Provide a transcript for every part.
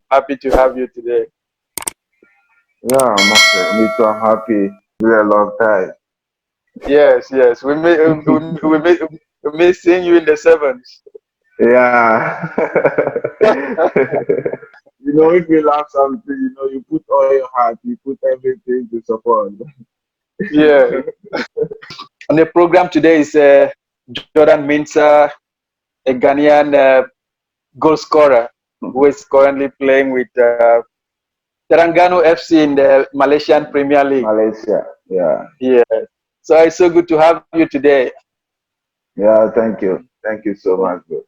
Happy to have you today. Yeah, I'm okay. Me too. I'm happy. Been a long time. Yes, yes. We miss seeing you in the sevens. Yeah. If you love something, you put all your heart, you put everything to support. Yeah. On the program today is Jordan Mintah, a Ghanaian goal scorer who is currently playing with Terengganu FC in the Malaysian Premier League. Malaysia. Yeah. Yeah. So it's so good to have you today. Yeah. Thank you. Thank you so much, bro.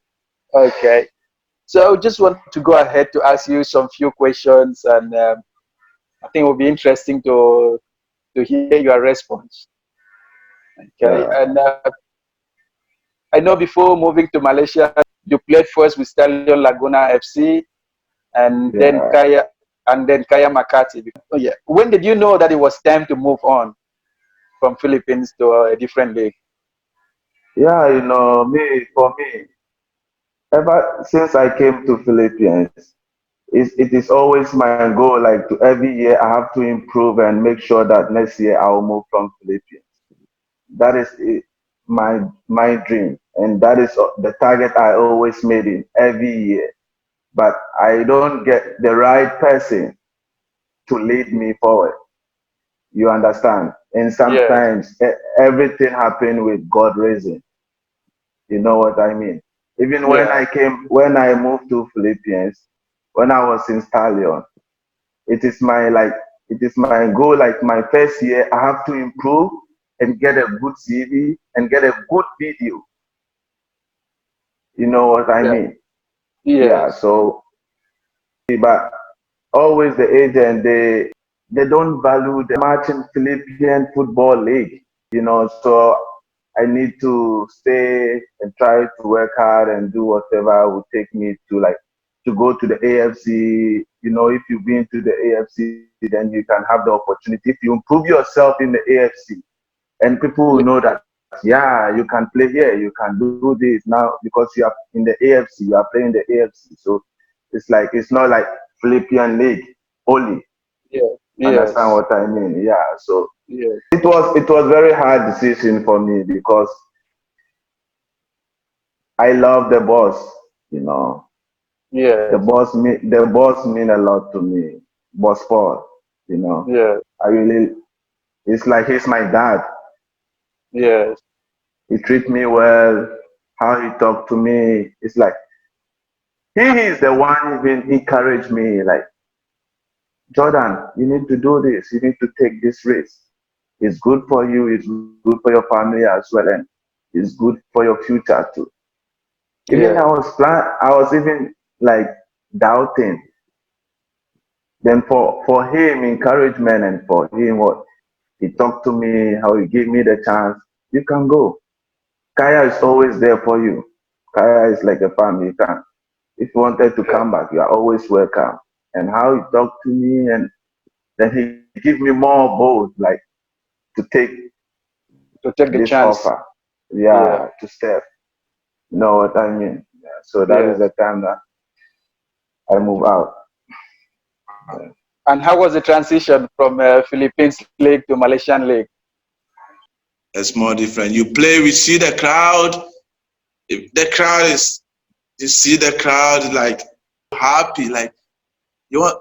Okay. So I just want to go ahead to ask you some few questions, and I think it will be interesting to hear your response. Okay. Yeah. And I know before moving to Malaysia, you played first with Stallion Laguna FC, and then Yeah. Kaya Makati. Oh yeah. When did you know that it was time to move on from Philippines to a different league? Yeah. For me, ever since I came to Philippines, it is always my goal. Like to every year, I have to improve and make sure that next year I will move from Philippines. That is my dream, and that is the target I always made in every year. But I don't get the right person to lead me forward. You understand? And Yes. sometimes everything happened with God raising. You know what I mean? Even Yeah. when I moved to Philippines, when I was in Stallion, it is my goal. Like my first year, I have to improve and get a good CV and get a good video. You know what I Yeah. mean? Yeah. Yes. So, but always the agent they don't value the match in Philippine football league. So I need to stay and try to work hard and do whatever would take me to go to the AFC. If you've been to the AFC, then you can have the opportunity. If you improve yourself in the AFC, and people will know that, yeah, you can play here, you can do this now because you are in the AFC, you are playing the AFC. So it's not like Philippine League only. Yeah. Understand Yes. what I mean? Yeah. So Yes. it was very hard decision for me because I love the boss. You know, Yes. the boss mean a lot to me. Boss Paul. You know, Yes. I really it's like he's my dad. Yes. He treat me well. How he talk to me, it's like he is the one even encourage me. Like, Jordan, you need to do this. You need to take this risk. It's good for you. It's good for your family as well, and it's good for your future too. Even Yeah. I was even like doubting. Then for him encouragement and for him what he talked to me, how he gave me the chance. You can go. Kaya is always there for you. Kaya is like a family. You can if you wanted to Yeah. come back, you are always welcome. And how he talked to me, and then he give me more bold, like to take To take the this chance. offer. Yeah. Yeah, to step. You know what I mean? Yeah. So that is Yes. the time that I move out. And how was the transition from Philippines league to Malaysian league? It's more different. You play, we see the crowd. If the crowd is, you see the crowd like happy, like you want.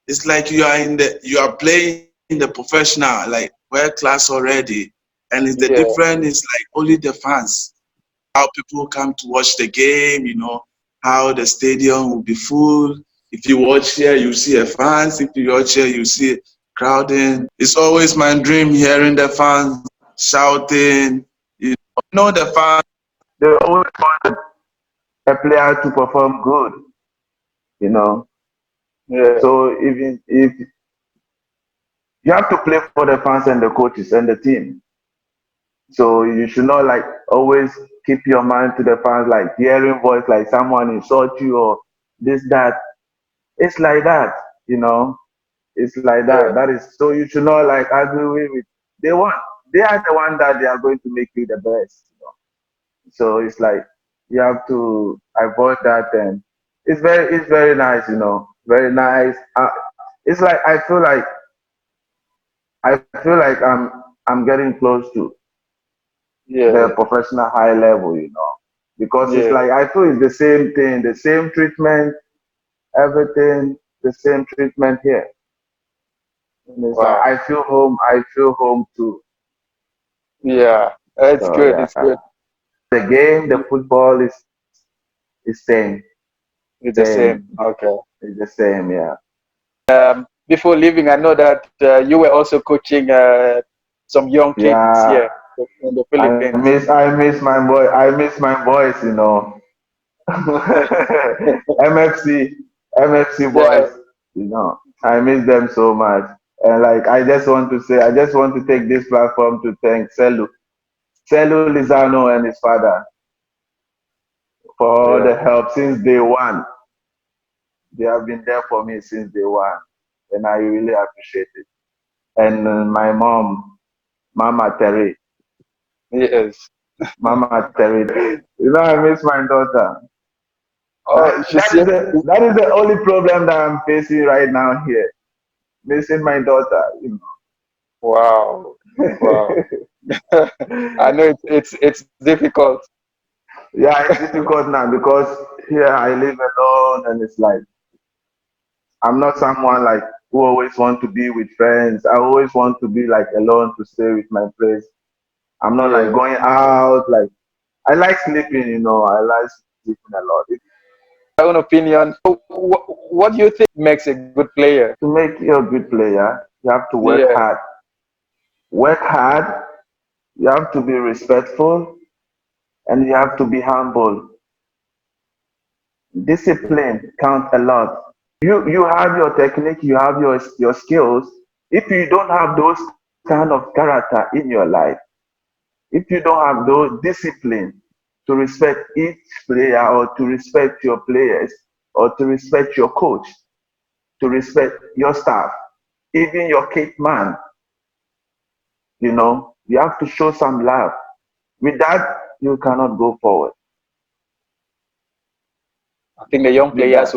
It's like you are playing in the professional, like world class already, and it's the Yeah. different is like only the fans. How people come to watch the game, how the stadium will be full. If you watch here, you see a fans. If you watch here, you see crowding. It's always my dream hearing the fans shouting. You know the fans. They always want a player to perform good, you know. Yeah. So even if you have to play for the fans and the coaches and the team, so you should not like always keep your mind to the fans, like hearing voice like someone insult you or this that. It's like that, you know. It's like that. Yeah. That is so you should not like argue with. They want. They are the one that they are going to make you the best. So it's like you have to avoid that, and it's very nice. very nice. It's like I feel like I'm getting close to the Yeah. professional high level, because it's Yeah. like I feel it's the same thing, the same treatment, everything, the same treatment here. And it's like Wow. I feel home too. Yeah. It's So good. yeah, It's good. the football is It's the same, same. Okay. it's the same. Yeah, Before leaving, I know that you were also coaching some young kids yeah. here in the I Philippines. miss I miss my boy. I miss my boys. MFC boys. Yeah. I miss them so much. And like I just want to take this platform to thank Selu Lizano and his father for all the Yeah. help since day one. They have been there for me since day one, and I really appreciate it. And my mom, Mama Terry, Yes. Mama Terry. I miss my daughter. Oh, she's here. That is the only problem that I'm facing right now here. Missing my daughter. Wow. Wow. I know it's difficult. Yeah, it's difficult now because here I live alone and it's like I'm not someone like who always want to be with friends. I always want to be like alone to stay with my place. I'm not like Yeah. going out. Like I like sleeping. I like sleeping a lot. My own opinion. What do you think makes a good player? To make you a good player, you have to work Yeah. hard. Work hard. You have to be respectful and you have to be humble. Discipline counts a lot. You have your technique, you have your skills. If you don't have those kind of character in your life, if you don't have those discipline to respect each player or to respect your players or to respect your coach, to respect your staff, even your kit man, you have to show some love. With that, you cannot go forward. I think the With that,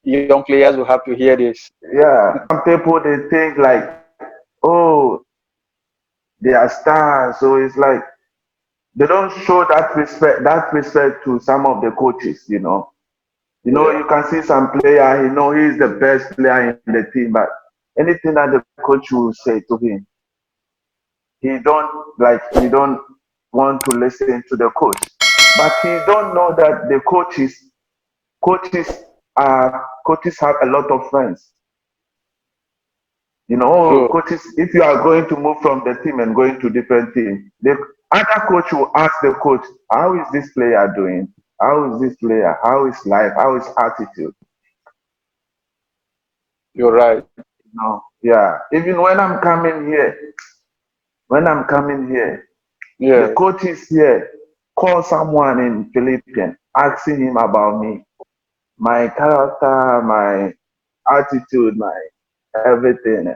young players will have to hear this. yeah. Some people they think like, oh, they are stars, so it's like they don't show that respect to some of the coaches. Yeah. You can see some player, he's the best player in the team, but anything that the coach will say to him, he don't want to listen to the coach. But he don't know that the coaches coaches have a lot of friends. True. Coaches, if you are going to move from the team and going to different team, the other coach will ask the coach, how is this player doing? How is this player? How is life? How is attitude? You're right. Yeah. Even when I'm coming here, the Yeah. coach is here. Call someone in Philippines, asking him about me, my character, my attitude, my everything.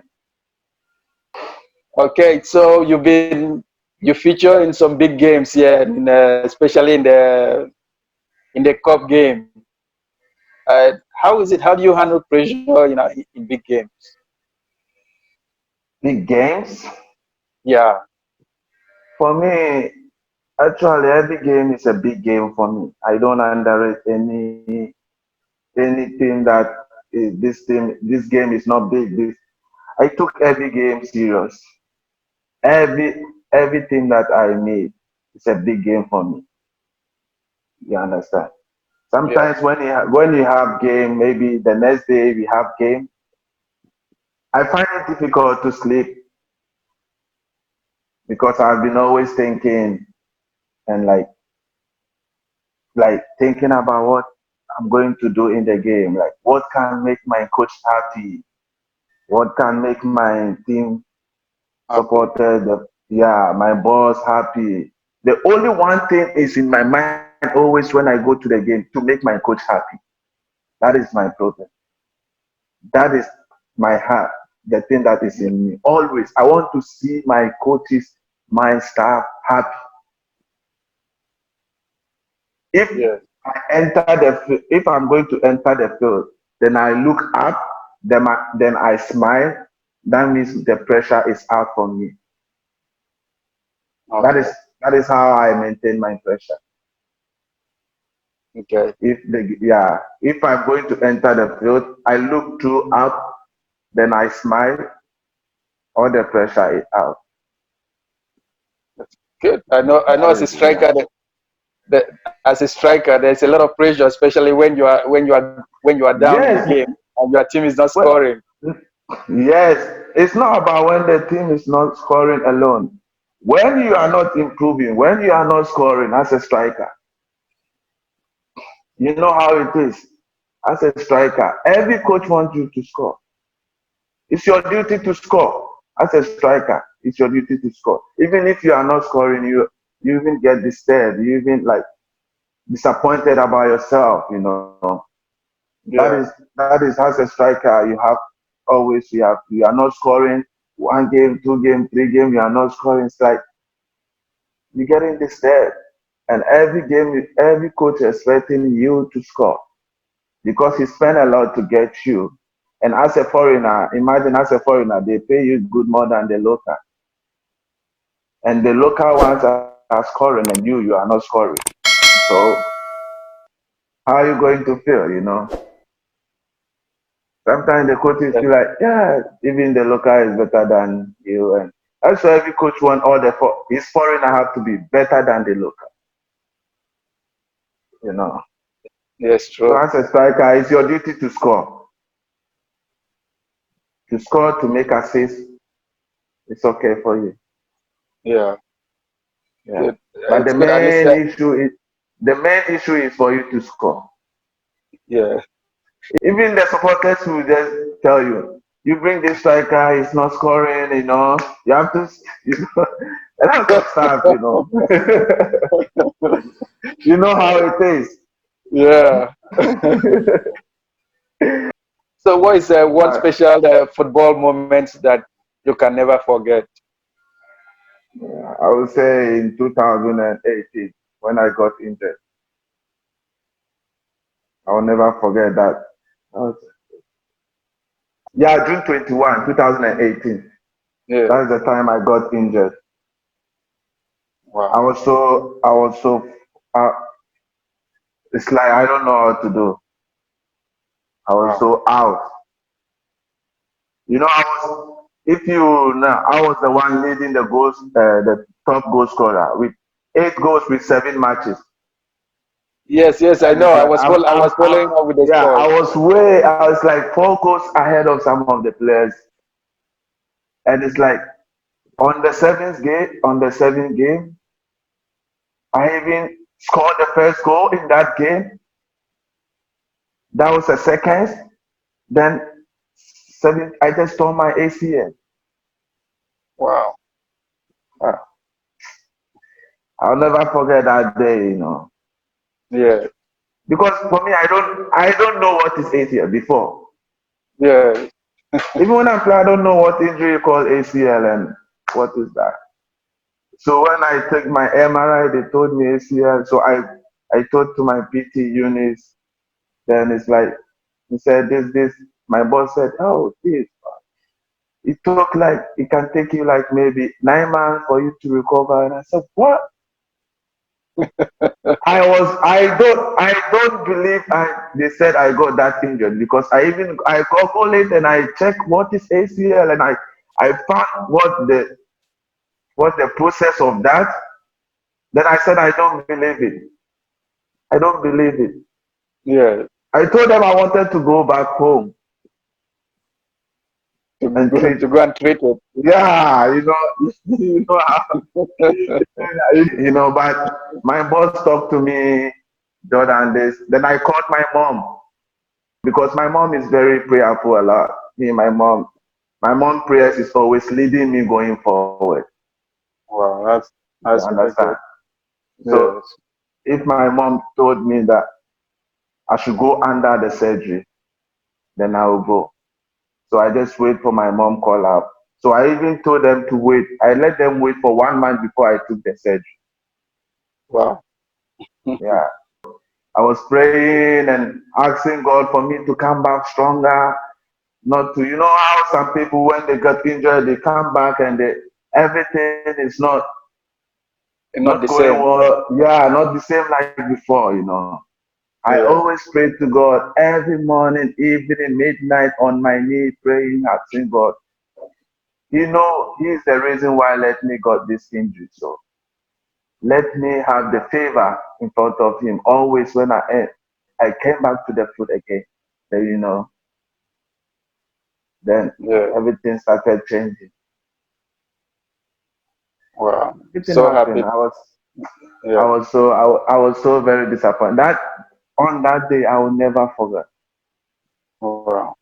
Okay. So you feature in some big games here, especially in the cup game. How is it? How do you handle pressure? In big games. Big games. Yeah. For me, actually, every game is a big game for me. I don't underrate anything that this game is not big. I took every game serious. Everything that I made is a big game for me. You understand? Yeah. Sometimes when you have game, maybe the next day we have game. I find it difficult to sleep because I've been always thinking and like thinking about what I'm going to do in the game. Like what can make my coach happy? What can make my team Happy. supported? Yeah, my boss happy. The only one thing is in my mind always when I go to the game to make my coach happy. That is my problem. That is my heart. The thing that is in me. Always, I want to see my coaches, my staff happy. If Yes. if I'm going to enter the field then I look up, then I smile. That means the pressure is out from me. That is Okay. that is how I maintain my pressure. Okay. If I'm going to enter the field, I look through up, then I smile, all the pressure is out. That's good. I know That as a is yeah. striker as a striker there's a lot of pressure, especially when you are down in the Yes, game and your team is not well, scoring. yes. It's not about when the team is not scoring alone. When you are not improving, when you are not scoring as a striker, you know how it is. As a striker, every coach wants you to score. It's your duty to score. As a striker, it's your duty to score. Even if you are not scoring, you even get disturbed. You even like disappointed about yourself. You know Yeah. that is as a striker. You are not scoring. One game, two game, three game. You are not scoring. It's like you're getting disturbed. And every game, every coach is expecting you to score because he spent a lot to get you. And as a foreigner, imagine as a foreigner, they pay you good more than the local. And the local ones are scoring and you are not scoring. So how are you going to feel, you know? Sometimes the coaches That- feel like, yeah, even the local is better than you. And that's why every coach want all his foreigner have to be better than the local, you know. yes, So true. as a striker, it's your duty to score, to make assists. It's okay for you. Yeah. Yeah. Good. But It's good. At least the main issue is for you to score. yeah. Even the supporters will just tell you, you bring this striker, he's not scoring, you know. You have to, you know, a lot of stuff, you know. You know how it is. Yeah. So what is one But special football moment that you can never forget? I would say in 2018, when I got injured, I will never forget that. Yeah, June 21, 2018. Yeah. That's the time I got injured. Wow. I was so, uh, it's like I don't know how to do. I was Wow. so out. You know, if you know, I was the one leading the top goal scorer with 8 goals with 7 matches. Yes, yes, I And know. it's like, I was following up with the yeah, scores. I was like 4 goals ahead of some of the players. And it's like, on the seventh game, I even scored the first goal in that game. That was the second. Then I just tore my ACL. Wow. Uh, I'll never forget that day, you know. Yeah. Because for me, I don't know what is ACL before. Yeah. Even when I play, I don't know what injury called ACL and what is that. So when I took my MRI, they told me ACL. So I told to my PT Eunice. Then it's like he said this. My boss said, oh, this. It took like it can take you like maybe 9 months for you to recover. And I said, what? I don't believe they said I got that injured because I googled it and I checked what is ACL and I found what the process of that. Then I said I don't believe it. I don't believe it. Yeah. I told them I wanted to go back home and treat. To go and treat it. Yeah, you know, you know how, you know. But my boss talked to me, Jordan. This. Then I called my mom because my mom is very prayerful a lot. My mom prayers is always leading me going forward. Wow. You That's really understand? good. So Yes. if my mom told me that I should go under the surgery, then I will go. So I just wait for my mom call up. So I even told them to wait. I let them wait for 1 month before I took the surgery. Wow. Yeah. I was praying and asking God for me to come back stronger, not to, you know how some people when they get injured, they come back and everything is Not not the going same. well. Yeah, not the same like before, you know. I Yeah. always pray to God every morning, evening, midnight on my knee, praying, asking God. You know, He's the reason why let me got this injury. So let me have the favor in front of Him always when I came back to the foot again. Then, you know, then Yeah. everything started changing. Wow. Everything So happened. happy. Yeah. I was so very disappointed. That on that day I will never forget. Wow.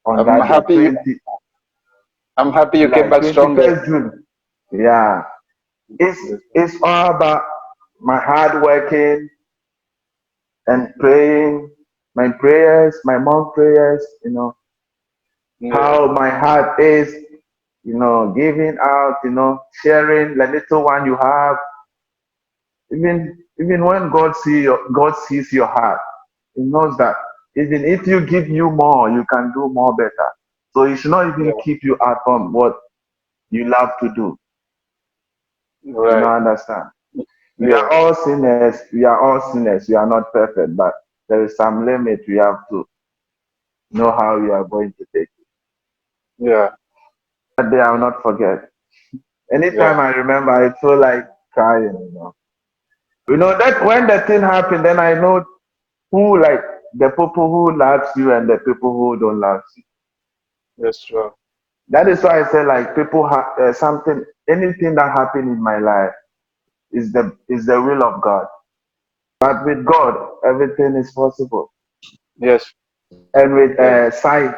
On I'm that day, happy you 20 I'm happy you came like back stronger. 21st June. Yeah. It's all about my hard working and praying, my prayers, my mom prayers, you know, Yeah. how my heart is, you know, giving out, you know, sharing the little one you have. Even when God sees your heart, He knows that even if you give you more, you can do more better. So He should not Yeah. even keep you out from what you love to do. You know, Right. understand? We are Yeah. all sinners. We are all sinners. We are not perfect, but there is some limit. We have to know how we are going to take it. Yeah. That day I'll not forget. Anytime Yeah. I remember, I feel like crying. You know. You know that when the thing happened, then I know who like the people who loves you and the people who don't love you. That's true. That is why I say like people have something, anything that happened in my life is the will of God. But with God, everything is possible. Yes. And with Yes. Sai,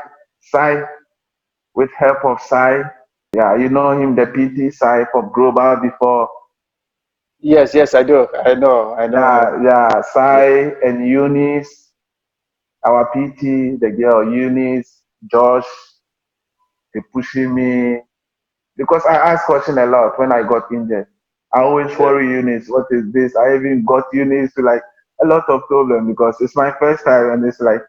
with help of Sai, yeah, you know him, the PT Sai from Global before. Yes, yes, I do. I know him. Yeah, Yeah. Sai and Eunice, our PT, the girl Eunice, Josh, they pushing me because I ask question a lot when I got injured. I always Yeah. worry Eunice, what is this? I even got Eunice to like a lot of problem because it's my first time and it's like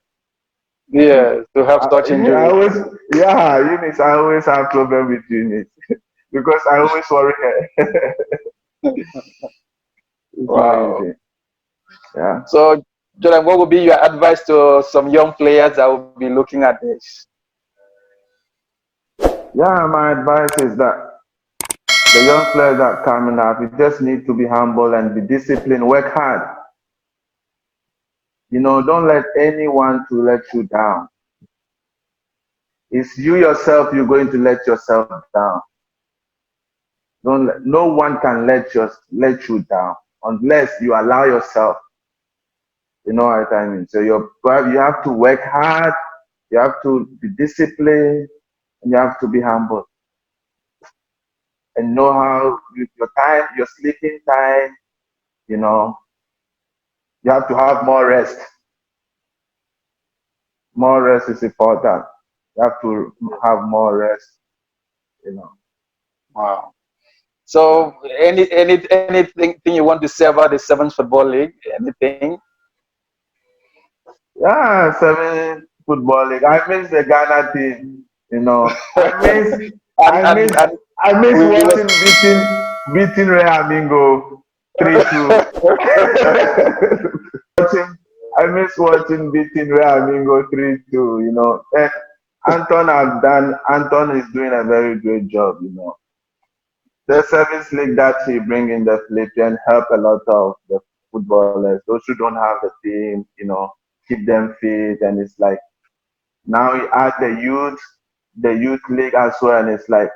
Yeah. To have such I injuries. always yeah, Eunice, I always have problem with Eunice because I always worry her. It's not Wow. easy. Yeah. So, Jordan, what would be your advice to some young players that will be looking at this? Yeah, my advice is that the young players that coming up, you just need to be humble and be disciplined, work hard. You know, don't let anyone to let you down. It's you yourself you're going to let yourself down. No one can let you down unless you allow yourself. You know what I mean? So you have to work hard, you have to be disciplined, and you have to be humble and know how your time, your sleeping time, you know, you have to have more rest. More rest is important. You have to have more rest, you know. Wow. Yeah. So, anything you want to say about the Sevens Football League? Anything? Yeah, 7 football league. I miss the Ghana team. You know, and, I and miss, and I miss we were watching beating Ray Amingo 3-2. watching, I miss watching beating Ray Amingo 3-2. You know, and Anton is doing a very great job. You know, the service league that he bring in the Philippines help a lot of the footballers, those who don't have the team. You know, keep them fit, and it's like now you add the youth league as well, and it's like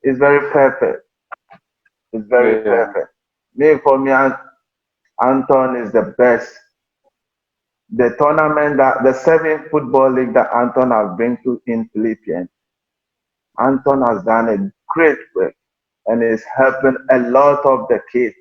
it's very perfect. It's very yeah, perfect. For me, Anton is the best. The tournament that the 7 football league that Anton has bring to in Philippines, Anton has done a great work and is helping a lot of the kids.